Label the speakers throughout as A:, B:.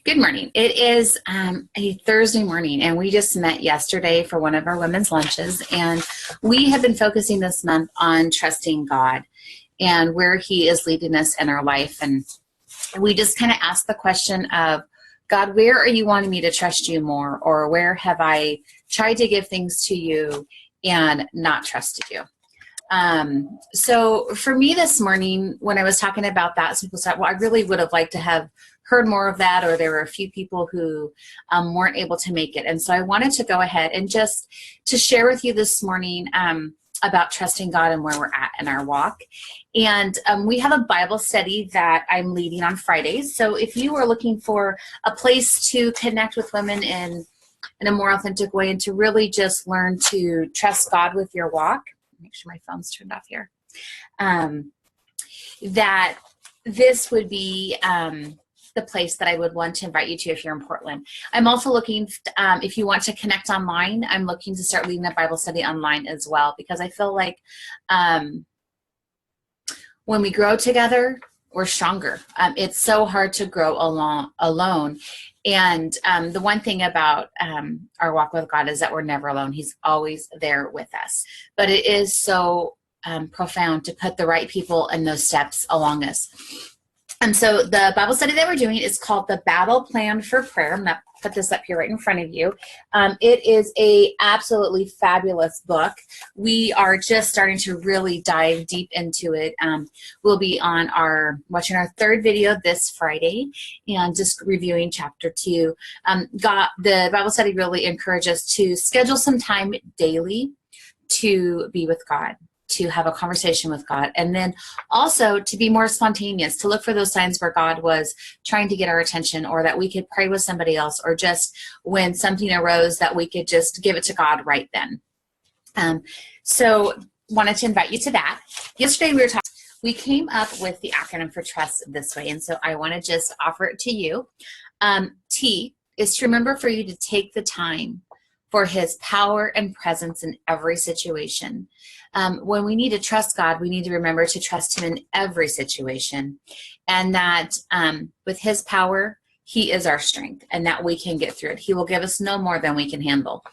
A: Good morning. It is a Thursday morning, and we just met yesterday for one of our women's lunches, and we have been focusing this month on trusting God and where He is leading us in our life. And we just kind of asked the question of, God, where are you wanting me to trust you more, or where have I tried to give things to you and not trusted you? So for me this morning, when I was talking about that, some people said, well, I really would have liked to have heard more of that, or there were a few people who weren't able to make it. And so I wanted to go ahead and just to share with you this morning about trusting God and where we're at in our walk. And we have a Bible study that I'm leading on Fridays. So if you are looking for a place to connect with women in a more authentic way and to really just learn to trust God with your walk, make sure my phone's turned off here, that this would be the place that I would want to invite you to if you're in Portland. I'm also looking, if you want to connect online, I'm looking to start leading a Bible study online as well, because I feel like when we grow together, we're stronger. It's so hard to grow alone. And the one thing about our walk with God is that we're never alone. He's always there with us. But it is so profound to put the right people in those steps along us. And so the Bible study that we're doing is called The Battle Plan for Prayer. I'm going to put this up here right in front of you. It is a absolutely fabulous book. We are just starting to really dive deep into it. We'll be watching our third video this Friday and just reviewing chapter 2. The Bible study really encourages us to schedule some time daily to be with God, to have a conversation with God, and then also to be more spontaneous, to look for those signs where God was trying to get our attention, or that we could pray with somebody else, or just when something arose that we could just give it to God right then. So wanted to invite you to that. Yesterday we came up with the acronym for trust this way, and so I want to just offer it to you. T is to remember for you to take the time for His power and presence in every situation. When we need to trust God, we need to remember to trust Him in every situation, and that with His power, He is our strength, and that we can get through it. He will give us no more than we can handle.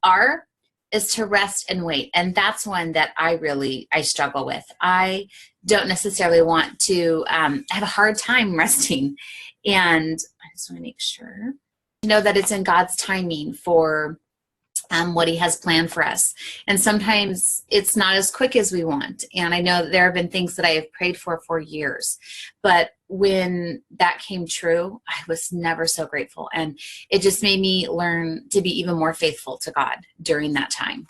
A: R is to rest and wait, and that's one that I struggle with. I don't necessarily want to have a hard time resting, and I just want to make sure know that it's in God's timing for what He has planned for us. And sometimes it's not as quick as we want. And I know that there have been things that I have prayed for years, but when that came true, I was never so grateful. And it just made me learn to be even more faithful to God during that time.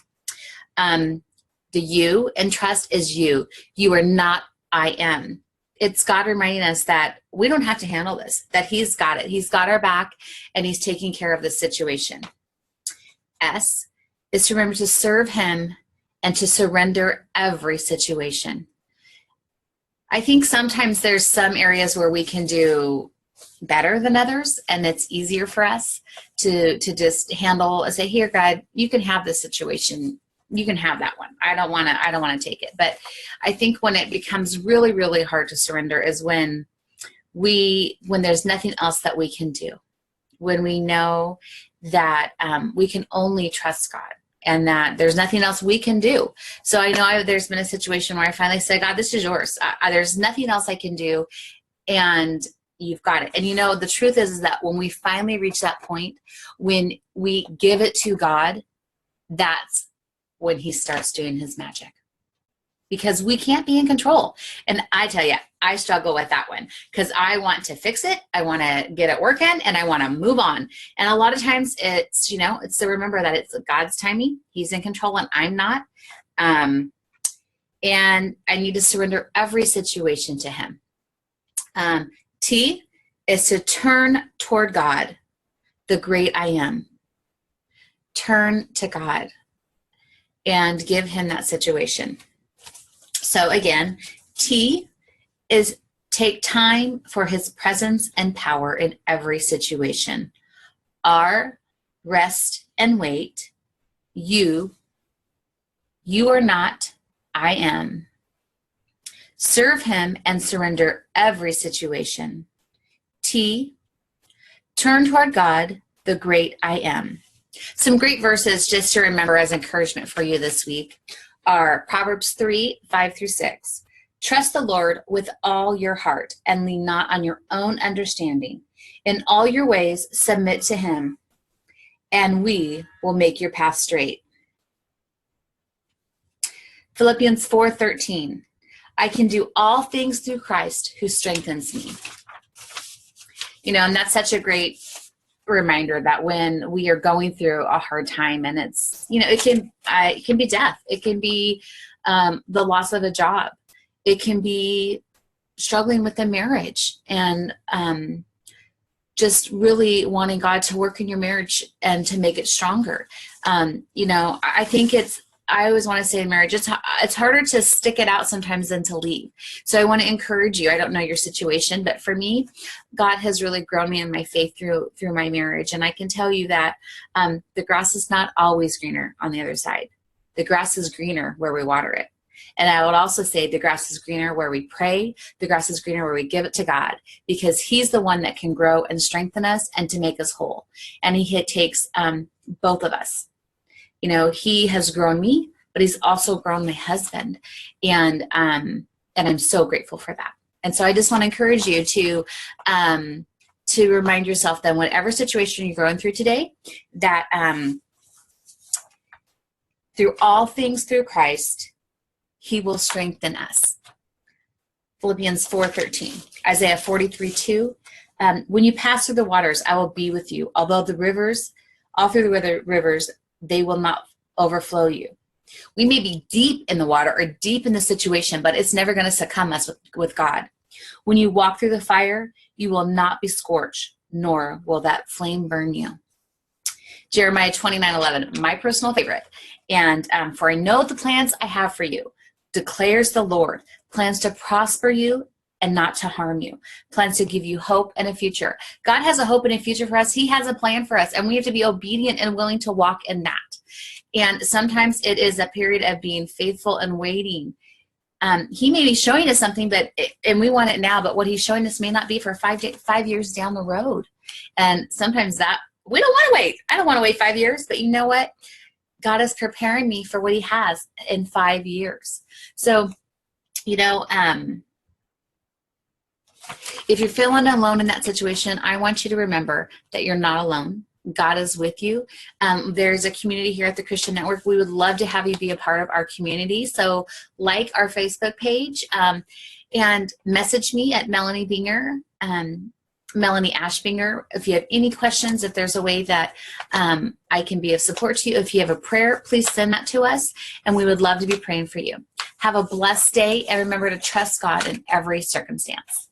A: The U in trust is you. You are not I am. It's God reminding us that we don't have to handle this, that He's got it. He's got our back, and He's taking care of the situation. S is to remember to serve Him and to surrender every situation. I think sometimes there's some areas where we can do better than others, and it's easier for us to just handle and say, here, God, you can have this situation. You can have that one. I don't want to take it. But I think when it becomes really, really hard to surrender is when there's nothing else that we can do, when we know that we can only trust God and that there's nothing else we can do. So I know there's been a situation where I finally said, God, this is yours. There's nothing else I can do, and you've got it. And the truth is that when we finally reach that point, when we give it to God, that's when He starts doing His magic, because we can't be in control. And I tell you, I struggle with that one, because I want to fix it. I want to get it working, and I want to move on. And a lot of times it's to remember that it's God's timing. He's in control and I'm not. And I need to surrender every situation to Him. T is to turn toward God, the great I am. Turn to God and give Him that situation. So again, T is take time for His presence and power in every situation. R, rest and wait. You are not, I am. Serve Him and surrender every situation. T, Turn toward God, the great I am. Some great verses just to remember as encouragement for you this week are Proverbs 3:5-6. Trust the Lord with all your heart and lean not on your own understanding. In all your ways, submit to him, and we will make your path straight. Philippians 4:13. I can do all things through Christ who strengthens me. And that's such a great reminder that when we are going through a hard time, and it's, it can be death. It can be the loss of a job. It can be struggling with a marriage, and just really wanting God to work in your marriage and to make it stronger. I think I always want to say in marriage, it's harder to stick it out sometimes than to leave. So I want to encourage you. I don't know your situation, but for me, God has really grown me in my faith through my marriage. And I can tell you that the grass is not always greener on the other side. The grass is greener where we water it. And I would also say the grass is greener where we pray. The grass is greener where we give it to God, because he's the one that can grow and strengthen us and to make us whole. And he takes both of us. He has grown me, but he's also grown my husband. And I'm so grateful for that. And so I just want to encourage you to remind yourself that whatever situation you're going through today, that through all things through Christ, he will strengthen us. Philippians 4:13, Isaiah 43:2. When you pass through the waters, I will be with you. Although all through the rivers, they will not overflow you. We may be deep in the water or deep in the situation, but it's never going to succumb us with God. When you walk through the fire, you will not be scorched, nor will that flame burn you. Jeremiah 29:11, my personal favorite. And for I know the plans I have for you, declares the Lord, plans to prosper you and not to harm you, plans to give you hope and a future. God has a hope and a future for us. He has a plan for us, and we have to be obedient and willing to walk in that. And sometimes it is a period of being faithful and waiting. He may be showing us something, and we want it now, but what he's showing us may not be for 5 years down the road. And sometimes that we don't want to wait. I don't want to wait 5 years, but you know what? God is preparing me for what he has in 5 years. So, if you're feeling alone in that situation, I want you to remember that you're not alone. God is with you. There's a community here at the Christian Network. We would love to have you be a part of our community. So like our Facebook page and message me at Melony Binger, Melony Ashbinger. If you have any questions, if there's a way that I can be of support to you, if you have a prayer, please send that to us, and we would love to be praying for you. Have a blessed day, and remember to trust God in every circumstance.